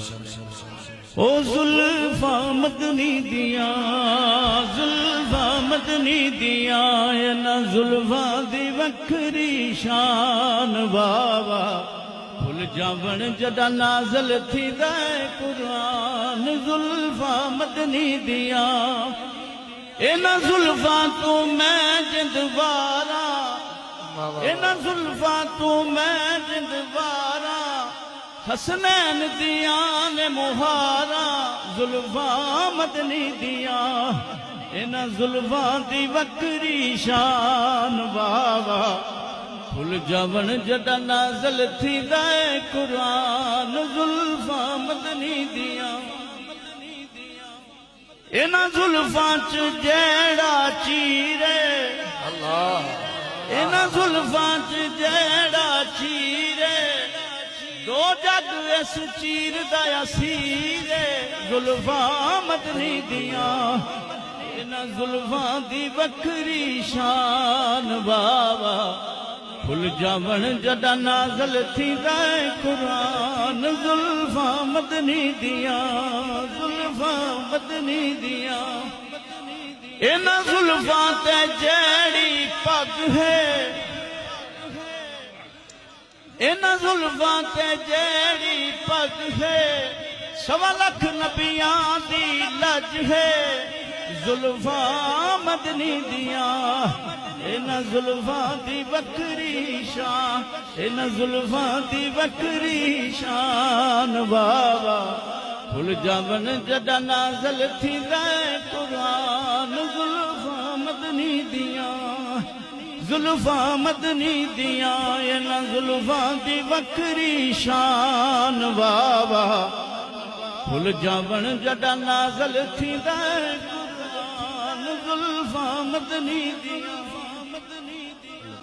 ओ जुल्फा मदनी दिया, जुल्फा मदनी दिया, ना जुल्फा दी वखरी शान बाबा। फुल जावण जदा नाज़िल थी दे कुरान, जुल्फा मदनी दिया। इना जुल्फा तू मैं जिंदवारा, इना जुल्फा तू मैं जिंदवारा, हसनैन दिया ने मुहारा, जुल्फा मदनी दिया। इना जुल्फा दी वक्री शान बाबा। फुल जावन जदा नाज़िल थी दे कुरान, जुल्फा मदनी दिया। इना जुल्फा च जेड़ा चीरे अल्लाह, इना जुल्फा च जेड़ा चीरे, दो जग इस चीर दा असीरे, जुल्फा मदनी दिया। इना जुल्फा दी वखरी शान बाबा। फुल जावन जदा नाज़िल थी दे कुरान, जुल्फा मदनी दिया, जुल्फा मदनी दिया। इना जुल्फा ते जेड़ी पग है, इना जुल्फा ते जेड़ी पग है, 1.25 लाख नबियां दी लज है, जुल्फा मदनी दिया। इना जुल्फा दी वखरी शान, इना जुल्फा दी वखरी शान बाबा। फुल जावन जदा नाज़िल थी दे कुरान, जुल्फा मदनी दिया, जुल्फा मदनी दिया। इना जुल्फा दी वखरी शान बाबा। फुल जावन जदा नाज़िल थी दे कुरान, जुल्फा मदनी दिया।